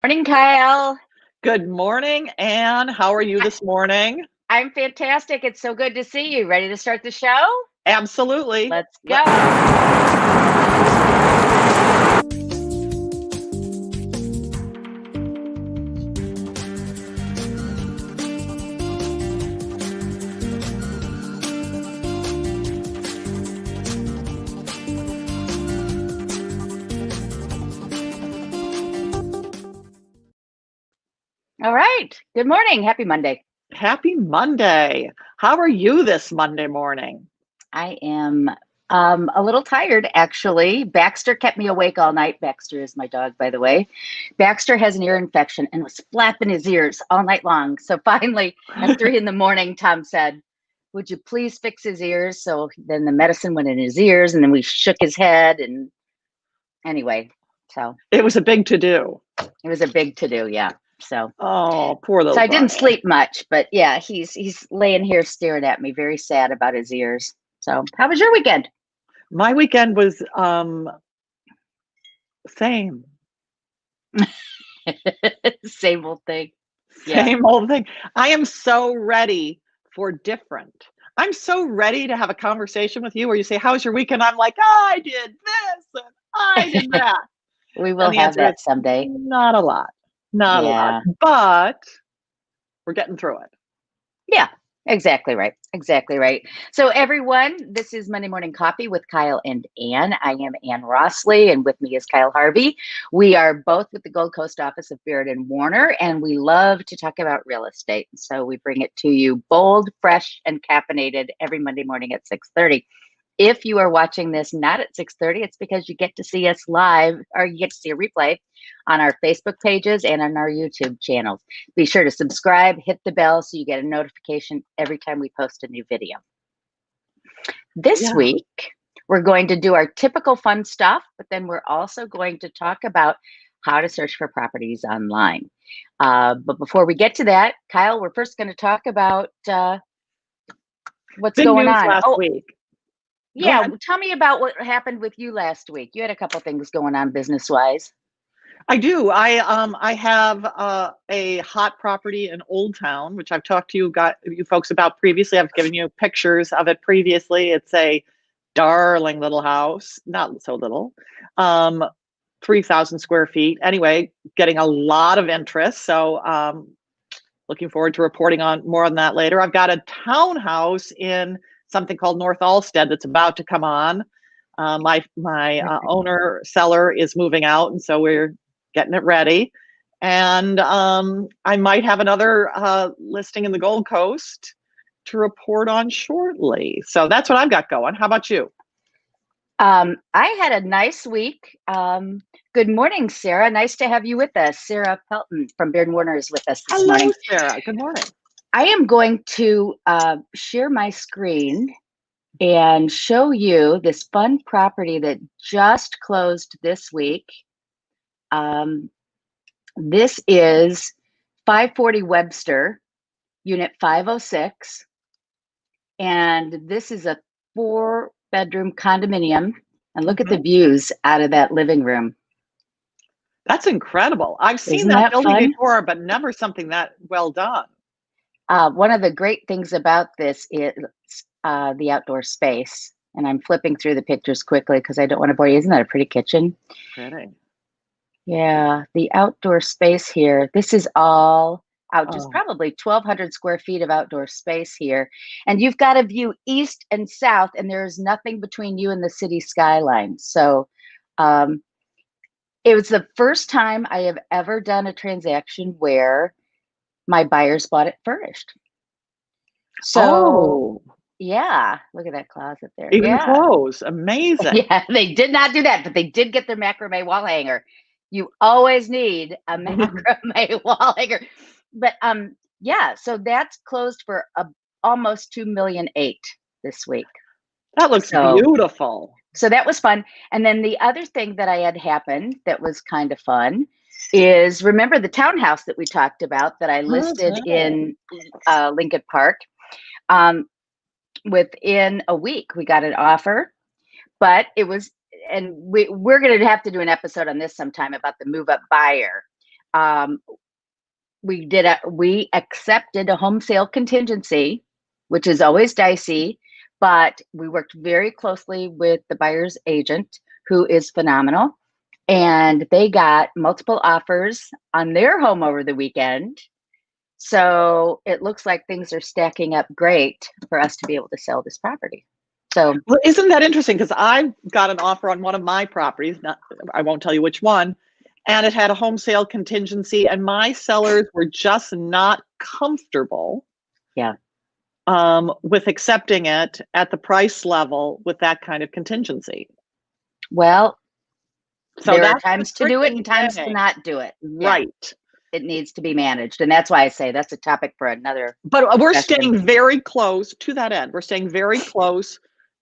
Morning, Kyle. Good morning, Anne. How are you I, this morning? I'm fantastic. It's so good to see you. Ready to start the show? Absolutely. Let's go. All right. Good morning. Happy Monday. Happy Monday. How are you this Monday morning? I am a little tired, actually. Baxter kept me awake all night. Baxter is my dog, by the way. Baxter has an ear infection and was flapping his ears all night long. So finally, at 3 in the morning, Tom said, "Would you please fix his ears?" So then the medicine went in his ears, and then we shook his head. And anyway, so It was a big to-do. it was a big to do. Yeah. So Oh, poor so little I didn't bunny. sleep much, but yeah, he's laying here staring at me, very sad about his ears. So how was your weekend? My weekend was same. Same old thing. Yeah. Same old thing. I am so ready for different. I'm so ready to have a conversation with you where you say, "How's your weekend?" I'm like, "I did this and I did that." We will And the have answer is that someday. not a lot. Not a lot. Yeah. But we're getting through it. Yeah. Exactly right. Exactly right. So, everyone, this is Monday Morning Coffee with Kyle and Ann. I am Ann Rossley, and with me is Kyle Harvey. We are both with the Gold Coast office of Beard and Warner, and we love to talk about real estate. So, we bring it to you bold, fresh, and caffeinated every Monday morning at 6:30. If you are watching this not at 6:30, it's because you get to see us live, or you get to see a replay on our Facebook pages and on our YouTube channels. Be sure to subscribe, hit the bell so you get a notification every time we post a new video. This Yeah. week, we're going to do our typical fun stuff, but then we're also going to talk about how to search for properties online. But before we get to that, Kyle, we're first going to talk about what's Big going news on. last Oh, week. Go yeah, ahead. tell me about what happened with you last week. You had a couple things going on business-wise. I do. I have a hot property in Old Town, which I've talked to you folks about previously. I've given you pictures of it previously. It's a darling little house, not so little. 3,000 square feet. Anyway, getting a lot of interest. So looking forward to reporting on more on that later. I've got a townhouse in something called North Alstead that's about to come on. My owner seller is moving out, and so we're getting it ready. And I might have another listing in the Gold Coast to report on shortly. So that's what I've got going. How about you? I had a nice week. Good morning, Sarah. Nice to have you with us. Sarah Pelton from Beard and Warner is with us this Hello, morning. Sarah. Good morning. I am going to share my screen and show you this fun property that just closed this week. This is 540 Webster, Unit 506. And this is a 4-bedroom condominium. And look at the Mhm. views out of that living room. That's incredible. I've seen Isn't that that building fun? before, but never something that well done. One of the great things about this is the outdoor space. And I'm flipping through the pictures quickly because I don't want to bore you. Isn't that a pretty kitchen? Pretty. Yeah, the outdoor space here. This is all out, just Oh, probably 1,200 square feet of outdoor space here. And you've got a view east and south, and there's nothing between you and the city skyline. So um, it was the first time I have ever done a transaction where my buyers bought it furnished. So oh, yeah, look at that closet there. even the Yeah. clothes. Amazing. Yeah, they did not do that, but they did get their macrame wall hanger. You always need a macrame wall hanger. But yeah, so that's closed for almost 2,800,000 this week. That looks So beautiful. so that was fun. And then the other thing that I had happened that was kind of fun is, remember the townhouse that we talked about that I listed Mhm. in Lincoln Park? Um, Within a week, we got an offer, but it was, and we're going to have to do an episode on this sometime about the move up buyer. um, we accepted a home sale contingency, which is always dicey, but we worked very closely with the buyer's agent, who is phenomenal. And they got multiple offers on their home over the weekend. So it looks like things are stacking up great for us to be able to sell this property. So, Well, isn't that interesting? Because I got an offer on one of my properties. I won't tell you which one, and it had a home sale contingency, and my sellers were just not comfortable. Yeah. With accepting it at the price level with that kind of contingency. Well, So there are that's times the to do it tricky and times to thing. not do it. Yeah, Right. it needs to be managed. And that's why I say that's a topic for another But we're discussion. staying very close to that end. We're staying very close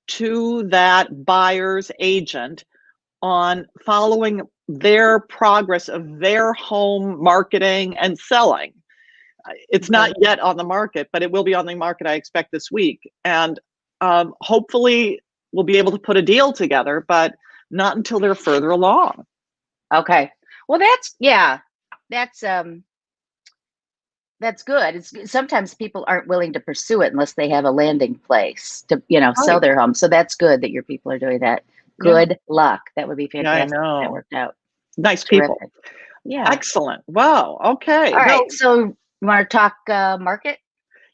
to that buyer's agent on following their progress of their home marketing and selling. It's not yet on the market, but it will be on the market, I expect, this week. And hopefully we'll be able to put a deal together, but not until they're further along. Okay. Well, that's good. It's sometimes people aren't willing to pursue it unless they have a landing place to, sell Right. their home. So that's good that your people are doing that. Yeah. Good luck. That would be Yeah, I fantastic if that know. worked out. Nice Terrific. people. Yeah. Excellent. Wow. Okay. All right. Well, So you want to talk market?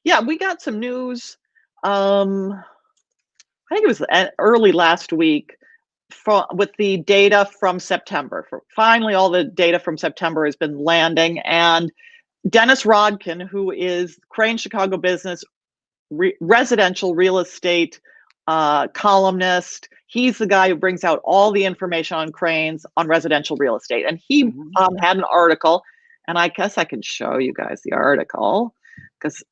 yeah, we got some news. I think it was early last week with the data from September. Finally, all the data from September has been landing, and Dennis Rodkin, who is Crane Chicago Business residential real estate columnist, he's the guy who brings out all the information on cranes on residential real estate. And he had an article, and I guess I can show you guys the article because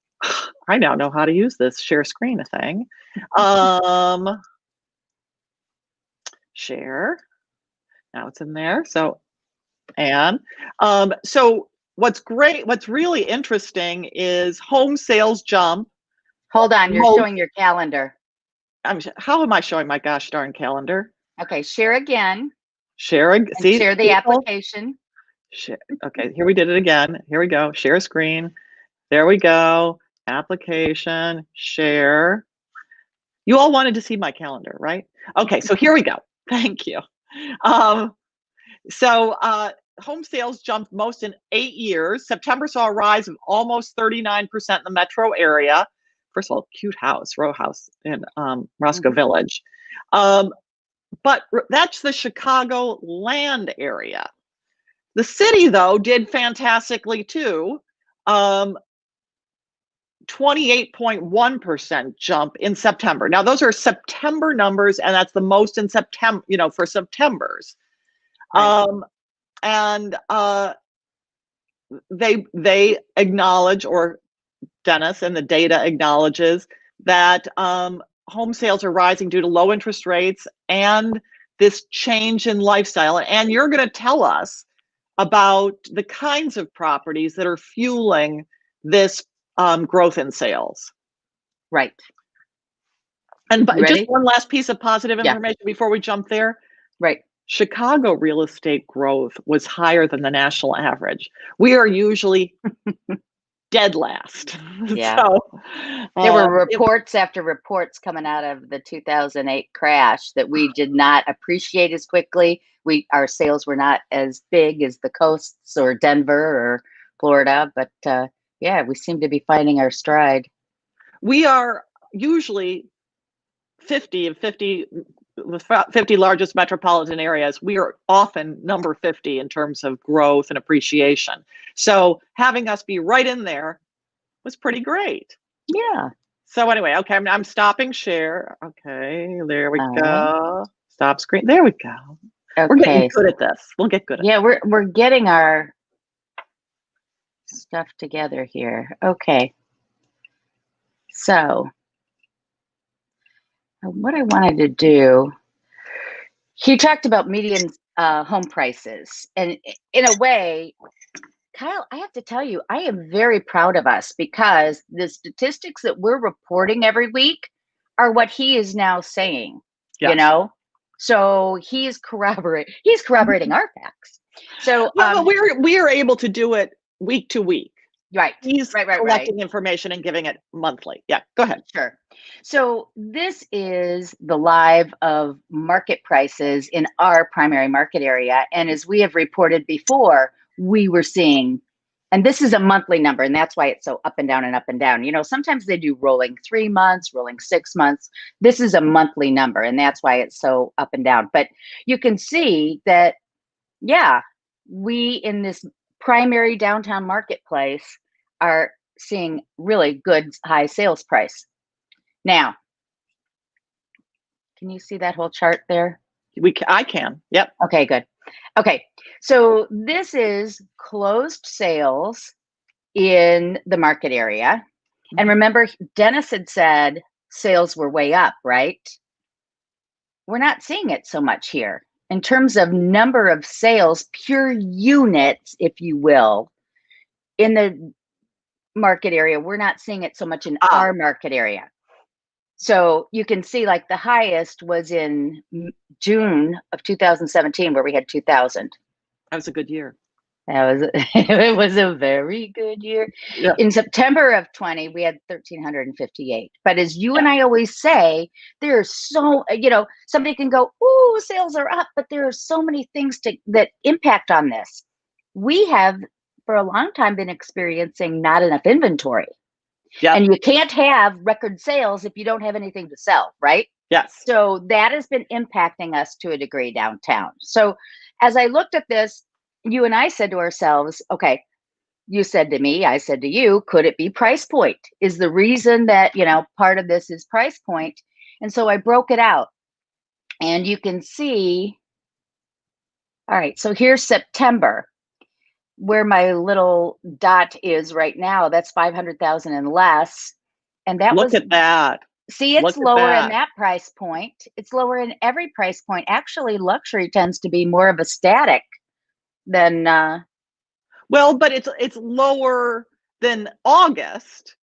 I now know how to use this share screen thing. Share. Now it's in there. So, and so what's really interesting is home sales jump. Hold on. You're showing your calendar. How am I showing my gosh darn calendar? Okay. Share again. Share the application. Share. Okay. Here we did it again. Here we go. Share screen. There we go. Application. Share. You all wanted to see my calendar, right? Okay. So here we go. Thank you. Home sales jumped most in 8 years. September saw a rise of almost 39% in the metro area. First of all, cute house, row house in Roscoe Village. But that's the Chicago land area. The city, though, did fantastically too. 28.1% jump in September. Now, those are September numbers, and that's the most in September, for September's. Right. They acknowledge, or Dennis and the data acknowledges, that home sales are rising due to low interest rates and this change in lifestyle. And you're going to tell us about the kinds of properties that are fueling this growth in sales. Right. And just one last piece of positive information before we jump there. Right. Chicago real estate growth was higher than the national average. We are usually dead last. Yeah. So, there were reports after reports coming out of the 2008 crash that we did not appreciate as quickly. Our sales were not as big as the coasts or Denver or Florida, but we seem to be finding our stride. We are usually 50 largest metropolitan areas. We are often number 50 in terms of growth and appreciation. So having us be right in there was pretty great. Yeah. So anyway, okay, I'm stopping share. Okay, there we go. Stop screen. There we go. Okay. We're getting good at this. We'll get good at it. We're getting our stuff together here. Okay. So what I wanted to do, he talked about median home prices. And in a way, Kyle, I have to tell you, I am very proud of us because the statistics that we're reporting every week are what he is now saying, So he's corroborating our facts. So, Well, we're able to do it week to week. right, He's right, right, right. collecting information and giving it monthly. Yeah, go ahead. Sure. So this is the live of market prices in our primary market area. And as we have reported before, we were seeing, and this is a monthly number, and that's why it's so up and down and up and down. You know, sometimes they do rolling 3 months, rolling 6 months. This is a monthly number, and that's why it's so up and down. But you can see that, yeah, we in this primary downtown marketplace are seeing really good high sales price. Now, can you see that whole chart there? I can. Yep. Okay, good. Okay, so this is closed sales in the market area. And remember, Dennis had said sales were way up, right? We're not seeing it so much here. In terms of number of sales, pure units, if you will, in the market area, we're not seeing it so much in our market area. So you can see like the highest was in June of 2017 where we had 2,000. That was a good year. It was a very good year. Yeah. In September of 20, we had 1,358. But as you and I always say, there's so, somebody can go, ooh, sales are up, but there are so many things that impact on this. We have for a long time been experiencing not enough inventory. Yeah. And you can't have record sales if you don't have anything to sell, right? Yes. So that has been impacting us to a degree downtown. So as I looked at this, you and I said to ourselves, okay, you said to me, I said to you, could it be price point? Is the reason that, part of this is price point? And so I broke it out. And you can see, all right, so here's September. Where my little dot is right now, that's 500,000 and less. And that Look at that. See, it's lower in that price point. It's lower in every price point. Actually, luxury tends to be more of a static than well, but it's lower than August.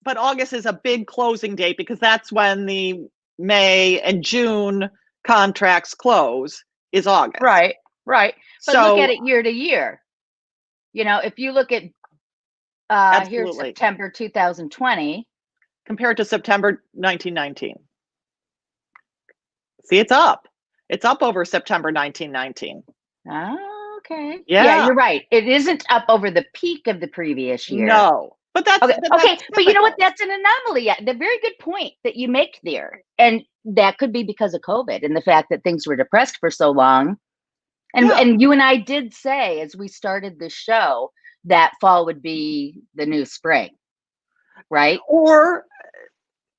But August is a big closing date because that's when the May and June contracts close is August. Right. But so, look at it year to year. If you look at here's September 2020 compared to September 1919. See, it's up. It's up over September 1919. Oh, okay. Yeah, you're right. It isn't up over the peak of the previous year. No, but that's okay. But you know what? That's an anomaly. The very good point that you make there, and that could be because of COVID and the fact that things were depressed for so long. And you and I did say as we started the show that fall would be the new spring, right? Or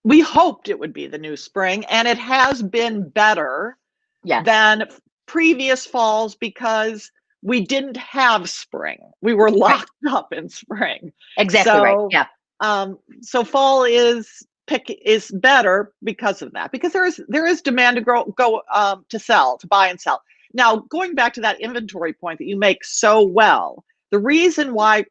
we hoped it would be the new spring, and it has been better than previous falls because we didn't have spring. We were locked up in spring. Exactly right. Yeah. So fall is better because of that, because there is demand to go to buy and sell. Now, going back to that inventory point that you make so well, the reason why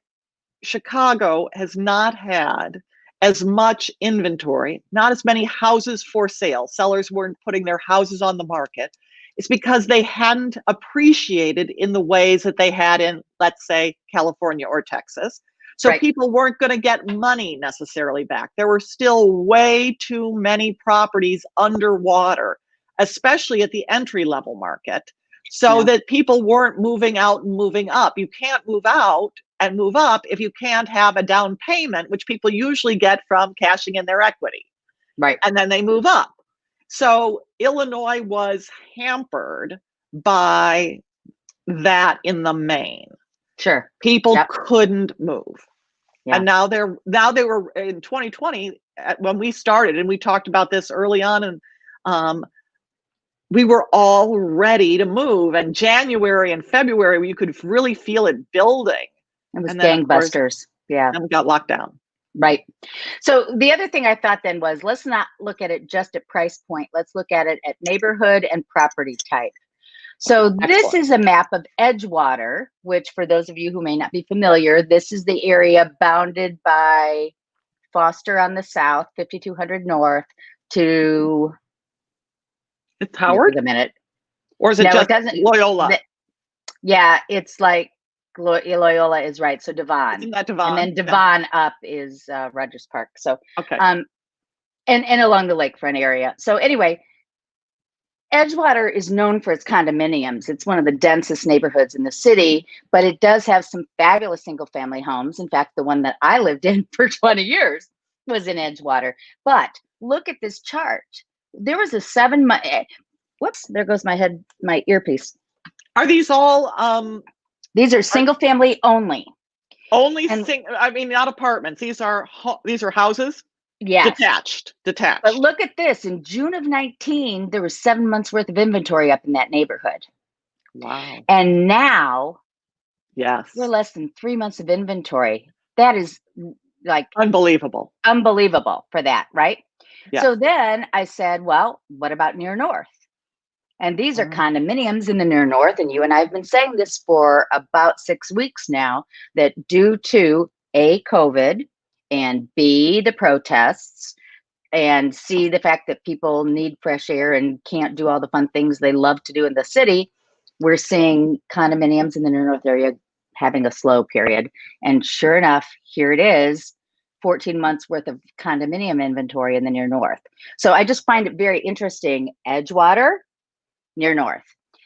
Chicago has not had as much inventory, not as many houses for sale, sellers weren't putting their houses on the market, is because they hadn't appreciated in the ways that they had in, let's say, California or Texas. So people weren't going to get money necessarily back. There were still way too many properties underwater, especially at the entry-level market, so that people weren't moving out and moving up. You can't move out and move up if you can't have a down payment, which people usually get from cashing in their equity. Right. And then they move up. So Illinois was hampered by that in the main. Sure. People couldn't move. Yeah. And now they were in 2020 when we started, and we talked about this early on, and we were all ready to move. And January and February, you could really feel it building. It was gangbusters. Yeah. And we got locked down. Right. So the other thing I thought then was, let's not look at it just at price point. Let's look at it at neighborhood and property type. So this is a map of Edgewater, which for those of you who may not be familiar, this is the area bounded by Foster on the south, 5200 north to it's Howard? a minute. Or is it just Loyola? Yeah, it's like Loyola is right. So Isn't Devon, that and Devon? then Yeah. Devon up is Rogers Park. So, Okay. um, and along the lakefront area. So anyway, Edgewater is known for its condominiums. It's one of the densest neighborhoods in the city, but it does have some fabulous single family homes. In fact, the one that I lived in for 20 years was in Edgewater. But look at this chart. There was a 7 month, whoops, there goes my earpiece. Are these all These are single family only. only And I mean, not apartments. These are houses, yes, detached. but look at this. In June of 19, there was 7 months worth of inventory up in that neighborhood. Wow. And now Yes. we're less than 3 months of inventory. That is like Unbelievable. unbelievable for that, right? Yeah. So then I said, well, what about near north? And these are Oh. condominiums in the near north. And you and I have been saying this for about 6 weeks now that due to A, COVID, and B, the protests, and C, the fact that people need fresh air and can't do all the fun things they love to do in the city, we're seeing condominiums in the near north area having a slow period. And sure enough, here it is, 14 months worth of condominium inventory in the near north. So I just find it very interesting. Edgewater, near north.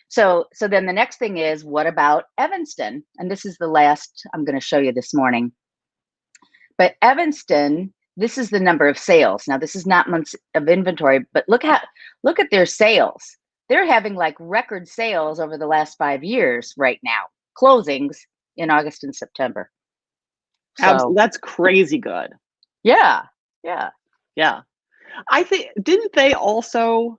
So then the next thing is, what about Evanston? And this is the last I'm going to show you this morning. But Evanston, this is the number of sales. Now this is not months of inventory, but look at their sales. They're having like record sales over the last 5 years right now. Closings in August and September. So That's crazy good. yeah. Yeah. I think, didn't they also,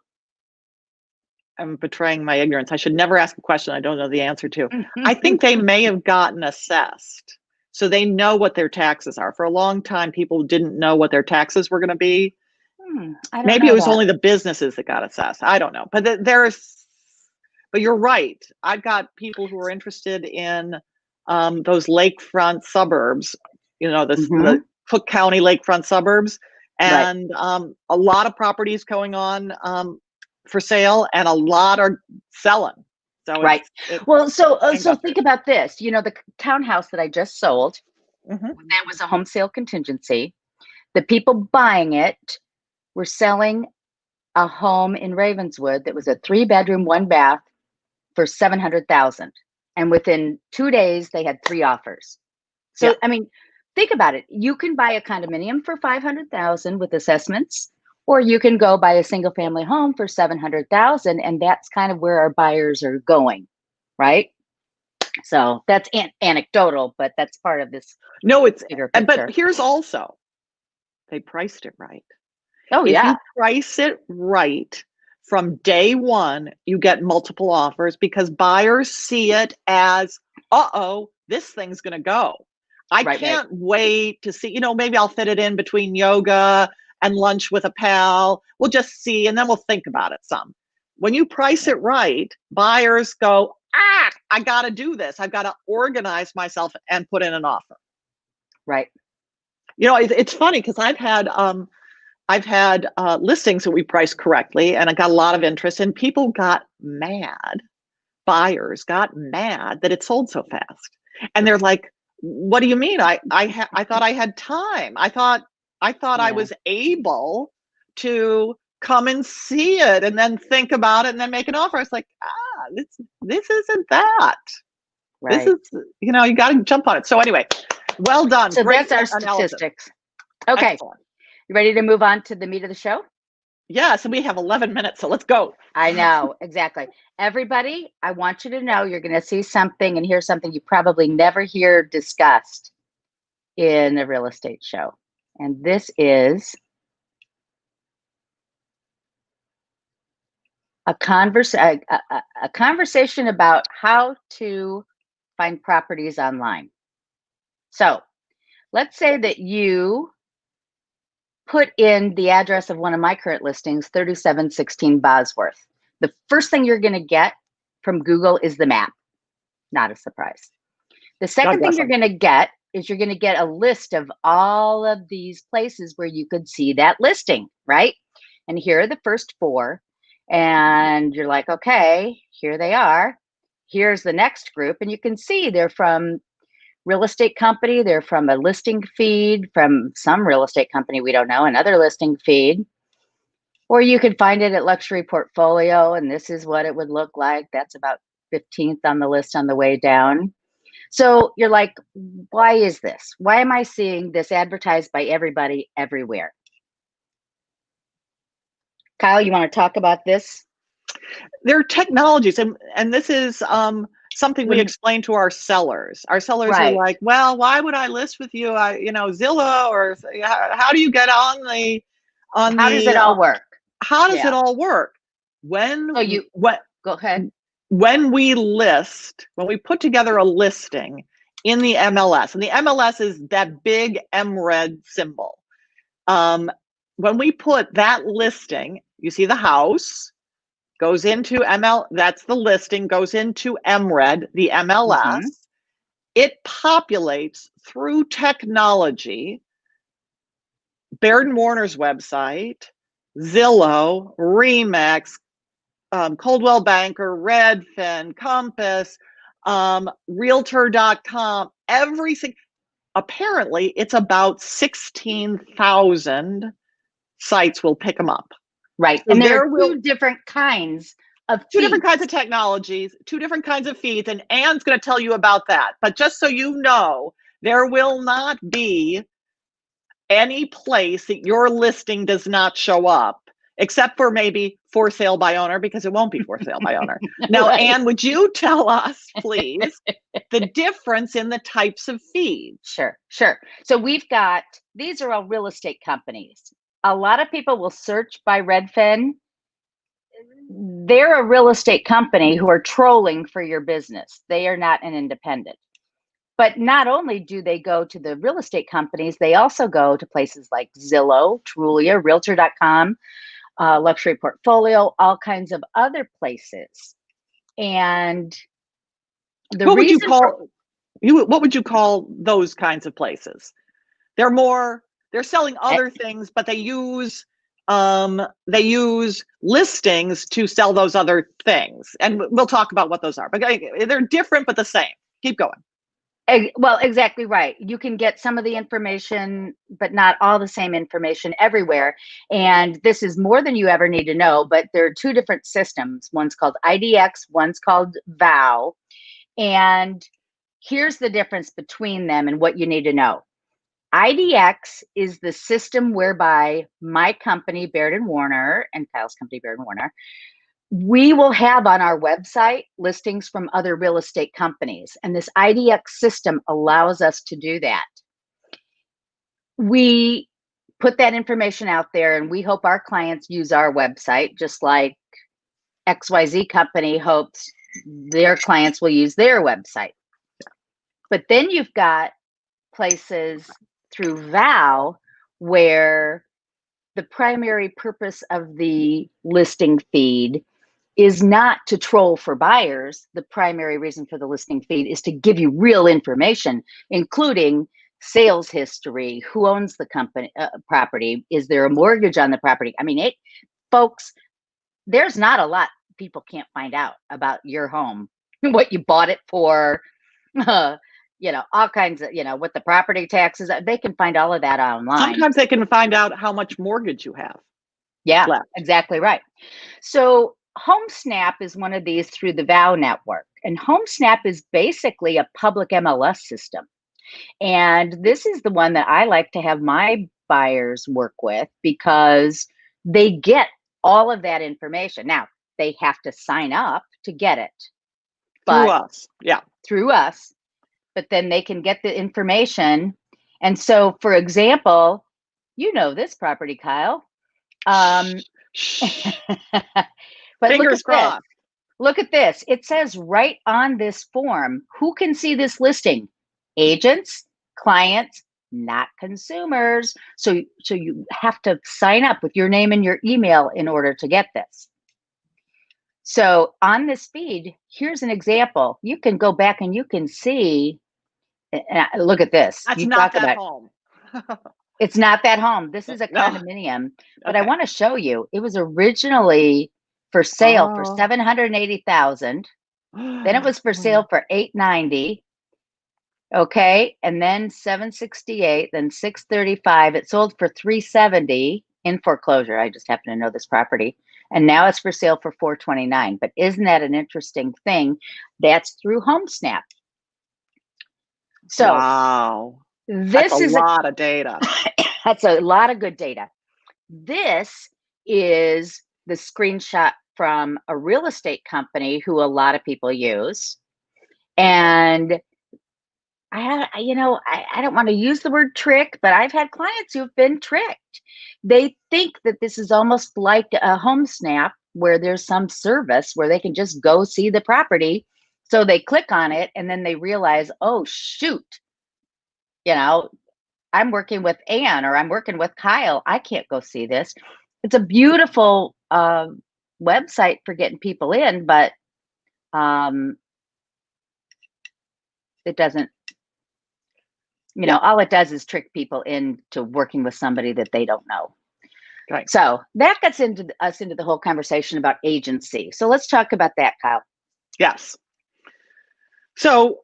I'm betraying my ignorance. I should never ask a question I don't know the answer to. I think they may have gotten assessed. So they know what their taxes are. For a long time, people didn't know what their taxes were going to be. I don't Maybe know it was that. only the businesses that got assessed. I don't know. But but you're right. I've got people who are interested in those lakefront suburbs, the Cook County lakefront suburbs. Right. And a lot of properties going on for sale, and a lot are selling. So Right. it's Well, so gangbusters. think about this. You know, the townhouse that I just sold, Mhm. that was a home sale contingency. The people buying it were selling a home in Ravenswood that was a 3 bedroom, 1 bath for 700,000. And within 2 days, they had 3 offers. So, Yeah. I mean, think about it. You can buy a condominium for 500,000 with assessments, or you can go buy a single family home for 700,000, and that's kind of where our buyers are going, right? So that's anecdotal, but that's part of this No, bigger but picture. here's also, they priced it right. Oh If you yeah, price it right from day one, you get multiple offers because buyers see it as, uh-oh, this thing's going to go. I right. can't wait to see, maybe I'll fit it in between yoga and lunch with a pal. We'll just see, and then we'll think about it some. When you price it right, buyers go, I got to do this. I've got to organize myself and put in an offer. Right. It's funny because I've had listings that we priced correctly, and I got a lot of interest, and people got mad. Buyers got mad that it sold so fast, and they're like, "What do you mean? I thought I had time. I thought I Yeah. was able to come and see it, and then think about it, and then make an offer." I was like, this isn't that. This Right. is, you got to jump on it. So anyway, well done. So Great that's our analysis. statistics. Okay. Excellent. You ready to move on to the meat of the show? Yes, and we have 11 minutes, so let's go. I know, exactly. Everybody, I want you to know you're going to see something and hear something you probably never hear discussed in a real estate show. And this is a conversation about how to find properties online. So let's say that you put in the address of one of my current listings, 3716 Bosworth. The first thing you're going to get from Google is the map. Not a surprise. The God second thing bless you're them. going to get is you're going to get a list of all of these places where you could see that listing, right? And here are the first 4. And you're like, okay, here they are. here's the next group, and you can see they're from real estate company, they're from a listing feed, from some real estate company we don't know, another listing feed. Or you could find it at Luxury Portfolio, and this is what it would look like. That's about 15th on the list on the way down. So you're like, why is this? Why am I seeing this advertised by everybody everywhere? Kyle, you want to talk about this? There are technologies, and this is something we explain to our sellers. Our sellers are Right. like, well, why would I list with you? Zillow, or how do you get on the How does it all work? how does Yeah. it all work? When Go ahead. when we put together a listing in the MLS, and the MLS is that big MRED symbol. When we put that listing, you see the house goes into that's the listing, goes into MRED, the MLS. It populates through technology, Baird & Warner's website, Zillow, Remax, Coldwell Banker, Redfin, Compass, Realtor.com, everything. Apparently, it's about 16,000 sites will pick them up. Right. So and there are two different kinds of feeds. Two different kinds of technologies, two different kinds of feeds, and Anne's going to tell you about that. But just so you know, there will not be any place that your listing does not show up, except for maybe for sale by owner, because it won't be for sale by owner. Now, right. Anne, would you tell us, please, the difference in the types of feeds? Sure. So these are all real estate companies. A lot of people will search by Redfin. They're a real estate company who are trolling for your business. They are not an independent. But not only do they go to the real estate companies, they also go to places like Zillow, Trulia, Realtor.com, Luxury Portfolio, all kinds of other places. And what would you call those kinds of places? They're selling other things, but they use listings to sell those other things. And we'll talk about what those are. But they're different, but the same. Keep going. Well, exactly right. You can get some of the information, but not all the same information everywhere. And this is more than you ever need to know, but there are two different systems. One's called IDX, one's called VOW. And here's the difference between them and what you need to know. IDX is the system whereby my company, Baird & Warner, and Kyle's company, Baird & Warner, we will have on our website listings from other real estate companies. And this IDX system allows us to do that. We put that information out there and we hope our clients use our website, just like XYZ company hopes their clients will use their website. But then you've got places through VOW where the primary purpose of the listing feed is not to troll for buyers. The primary reason for the listing feed is to give you real information, including sales history, who owns the company property, is there a mortgage on the property? I mean, folks, there's not a lot people can't find out about your home, what you bought it for, all kinds of, what the property taxes, they can find all of that online. Sometimes they can find out how much mortgage you have. Yeah, left. Exactly right. So HomeSnap is one of these through the VOW network. And HomeSnap is basically a public MLS system. And this is the one that I like to have my buyers work with because they get all of that information. Now, they have to sign up to get it. Through us. Yeah. Through us. But then they can get the information. And so, for example, this property, Kyle. But fingers crossed. Look at this. It says right on this form, who can see this listing? Agents, clients, not consumers. So you have to sign up with your name and your email in order to get this. So on this feed, here's an example. You can go back and you can see, look at this. That's not that home. It's not that home. This is a condominium, but I want to show you. It was originally for sale for $780,000. Then it was for sale for $890. Okay, and then 768, then 635. It sold for 370 in foreclosure. I just happen to know this property. And now it's for sale for 429. But isn't that an interesting thing? That's through HomeSnap. So wow, this that's a is lot of data. that's a lot of good data. This is the screenshot from a real estate company who a lot of people use. And I don't want to use the word trick, but I've had clients who've been tricked. They think that this is almost like a HomeSnap where there's some service where they can just go see the property. So they click on it and then they realize, oh, shoot, I'm working with Ann or I'm working with Kyle. I can't go see this. It's a beautiful website for getting people in, but it doesn't. All it does is trick people into working with somebody that they don't know. Right. So that gets into the whole conversation about agency. So let's talk about that, Kyle. Yes. So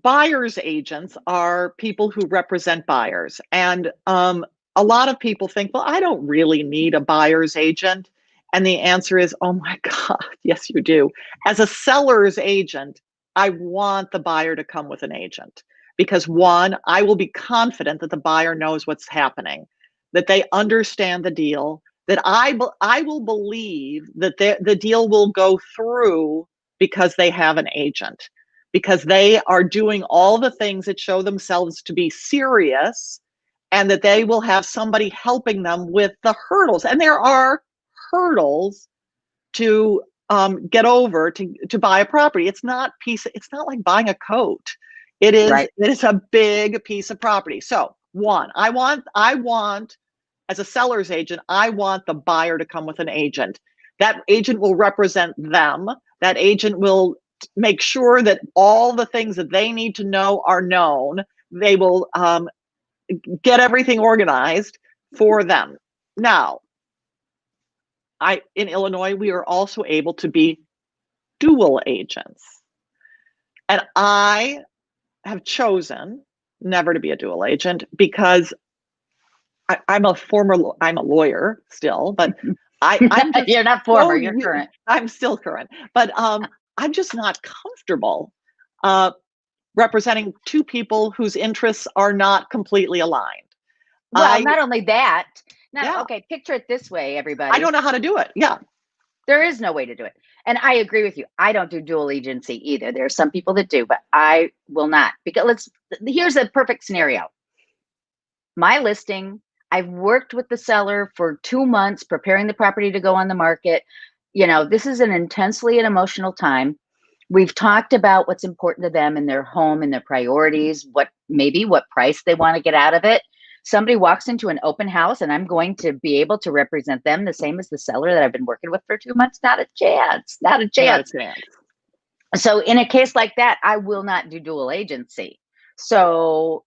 buyer's agents are people who represent buyers. And a lot of people think, well, I don't really need a buyer's agent. And the answer is, oh my God, yes, you do. As a seller's agent, I want the buyer to come with an agent. Because one, I will be confident that the buyer knows what's happening, that they understand the deal, that I will believe that the deal will go through because they have an agent, because they are doing all the things that show themselves to be serious, and that they will have somebody helping them with the hurdles. And there are hurdles to get over to buy a property. It's not like buying a coat. It is Right. It is a big piece of property. So one, I want as a seller's agent, I want the buyer to come with an agent. That agent will represent them. That agent will make sure that all the things that they need to know are known. They will get everything organized for them. Now, in Illinois, we are also able to be dual agents. And I have chosen never to be a dual agent because I'm a lawyer still, but I'm just You're not former, you're current. I'm still current, but I'm just not comfortable representing two people whose interests are not completely aligned. Well, not only that, Yeah. okay, picture it this way, everybody. I don't know how to do it. Yeah. There is no way to do it. And I agree with you. I don't do dual agency either. There are some people that do, but I will not. Because here's a perfect scenario. My listing, I've worked with the seller for 2 months preparing the property to go on the market. This is an intensely and emotional time. We've talked about what's important to them in their home and their priorities, what price they want to get out of it. Somebody walks into an open house and I'm going to be able to represent them the same as the seller that I've been working with for 2 months. Not a chance. Not a chance. So in a case like that, I will not do dual agency. So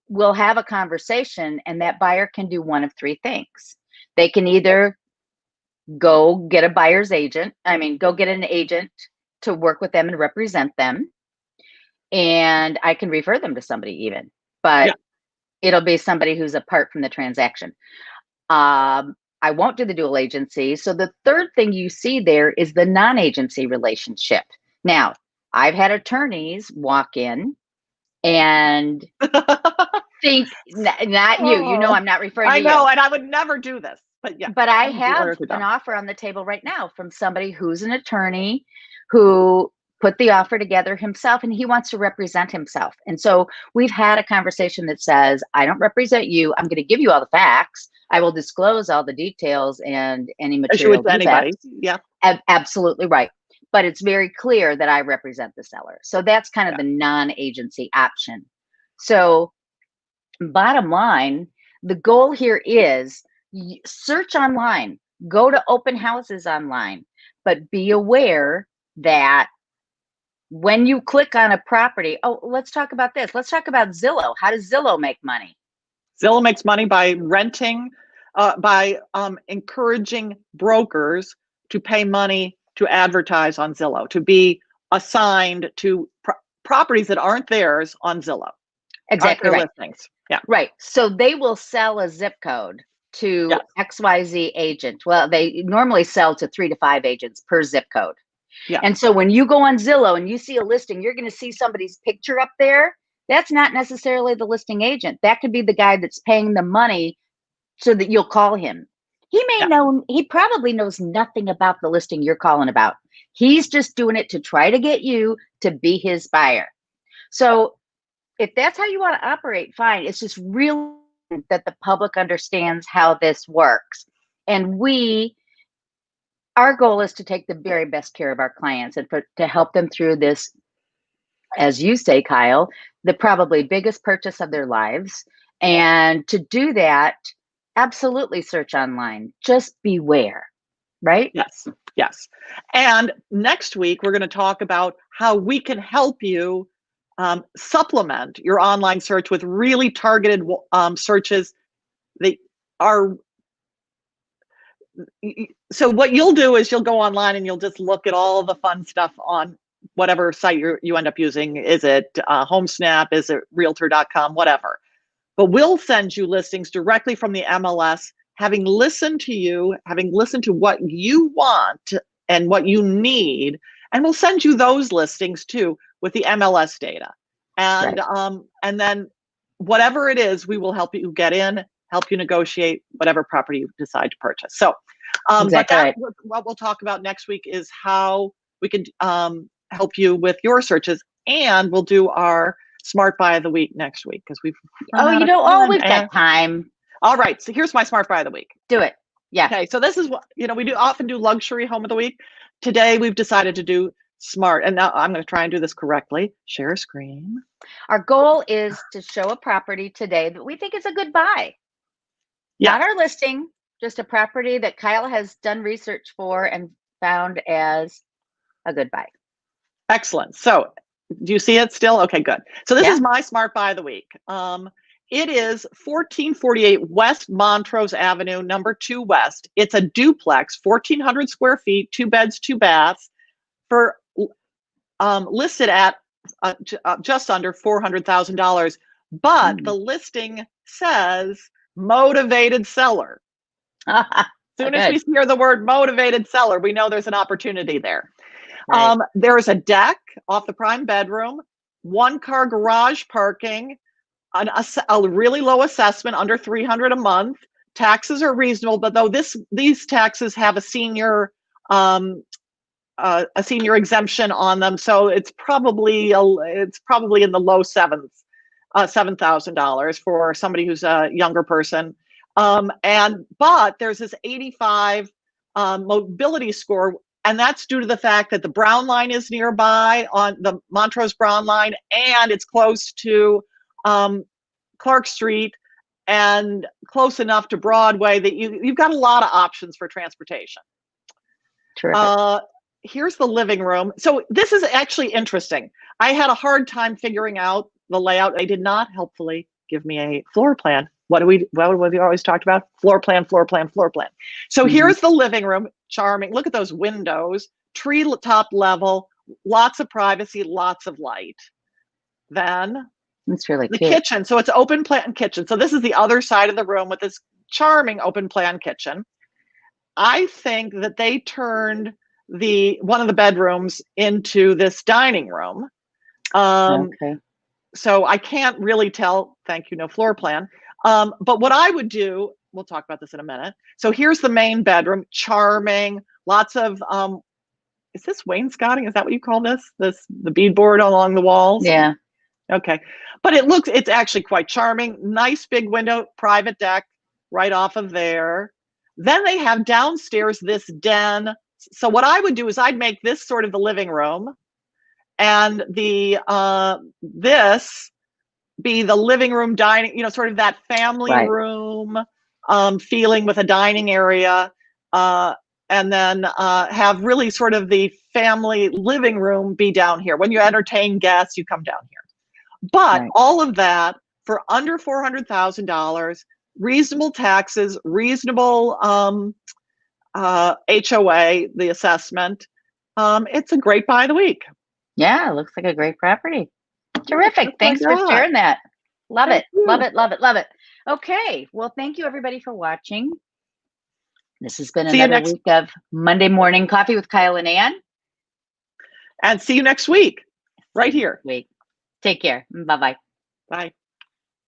we'll have a conversation and that buyer can do one of three things. They can either go get an agent to work with them and represent them. And I can refer them to somebody even, but Yeah. It'll be somebody who's apart from the transaction. I won't do the dual agency. So the third thing you see there is the non-agency relationship. Now, I've had attorneys walk in and think, not you, I'm not referring to you. I know, and I would never do this, but yeah. But I have an offer on the table right now from somebody who's an attorney who put the offer together himself and he wants to represent himself. And so we've had a conversation that says, I don't represent you. I'm going to give you all the facts. I will disclose all the details and any material. As you would anybody. Yeah. Absolutely right. But it's very clear that I represent the seller. So that's kind of the non-agency option. So bottom line, the goal here is search online, go to open houses online, but be aware that when you click on a property, let's talk about this. Let's talk about Zillow. How does Zillow make money? Zillow makes money by renting, by encouraging brokers to pay money to advertise on Zillow, to be assigned to properties that aren't theirs on Zillow. Aren't Exactly their right. listings. Yeah. Right. So they will sell a zip code to Yes. XYZ agent. Well, they normally sell to 3 to 5 agents per zip code. Yeah. And so when you go on Zillow and you see a listing, you're going to see somebody's picture up there. That's not necessarily the listing agent. That could be the guy that's paying the money so that you'll call him. He may Yeah. know, he probably knows nothing about the listing you're calling about. He's just doing it to try to get you to be his buyer. So if that's how you want to operate, fine. It's just real that the public understands how this works. And our goal is to take the very best care of our clients and to help them through this, as you say, Kyle, the probably biggest purchase of their lives. And to do that, absolutely search online. Just beware, right? Yes. Yes. And next week, we're going to talk about how we can help you supplement your online search with really targeted searches. They are So what you'll do is you'll go online and you'll just look at all the fun stuff on whatever site you end up using. Is it HomeSnap? Is it Realtor.com? Whatever. But we'll send you listings directly from the MLS, having listened to you, having listened to what you want and what you need, and we'll send you those listings too with the MLS data. And Right. And then whatever it is, we will help you get in, help you negotiate whatever property you decide to purchase. So, but Exactly right. what we'll talk about next week is how we can help you with your searches, and we'll do our Smart Buy of the Week next week because we've run Oh, out you of know, oh, time. we've got time. All right, so here's my Smart Buy of the Week. Do it. Yeah. Okay, so this is what, we do often do luxury home of the week. Today we've decided to do smart, and now I'm going to try and do this correctly. Share screen. Our goal is to show a property today that we think is a good buy. Yeah. Not our listing, just a property that Kyle has done research for and found as a good buy. Excellent. So do you see it still? Okay, good. So this Yeah. is my Smart Buy of the Week. It is 1448 West Montrose Avenue, number 2 West. It's a duplex, 1,400 square feet, 2 beds, 2 baths, for listed at just under $400,000. But the listing says motivated seller. Soon as we hear the word motivated seller, we know there's an opportunity there. Right. There's a deck off the prime bedroom, 1-car garage parking, a really low assessment, under $300 a month. Taxes are reasonable, but though these taxes have a senior exemption on them, so it's probably in the low sevens, $7,000 for somebody who's a younger person. But there's this 85 mobility score, and that's due to the fact that the Brown line is nearby on the Montrose Brown line, and it's close to Clark Street and close enough to Broadway that you've got a lot of options for transportation. Terrific. Here's the living room. So this is actually interesting. I had a hard time figuring out the layout. They did not helpfully give me a floor plan. What have we always talked about? Floor plan, floor plan, floor plan. So here's the living room. Charming. Look at those windows, tree top level, lots of privacy, lots of light. Then That's really the cute. kitchen. So it's open plan kitchen. So this is the other side of the room with this charming open plan kitchen. I think that they turned one of the bedrooms into this dining room. Okay. So I can't really tell. Thank you, no floor plan. But what I would do, we'll talk about this in a minute. So here's the main bedroom, charming, lots of, is this wainscoting? Is that what you call this? The beadboard along the walls? Yeah. Okay. But it's actually quite charming. Nice big window, private deck right off of there. Then they have downstairs this den. So what I would do is I'd make this sort of the living room, and this be the living room, dining, sort of that family room feeling with a dining area, and then have really sort of the family living room be down here. When you entertain guests, you come down here. But all of that for under $400,000, reasonable taxes, reasonable HOA, the assessment. It's a great buy of the week. Yeah, it looks like a great property. Terrific. That's what I Thanks for got. sharing that. Love Thank it. Love you. it. Love it. Love it. Okay. Well, thank you everybody for watching. This has been See you another next, week of Monday Morning Coffee with Kyle and Ann. and see you next week, right See you here. next week. Take care. Bye-bye. Bye.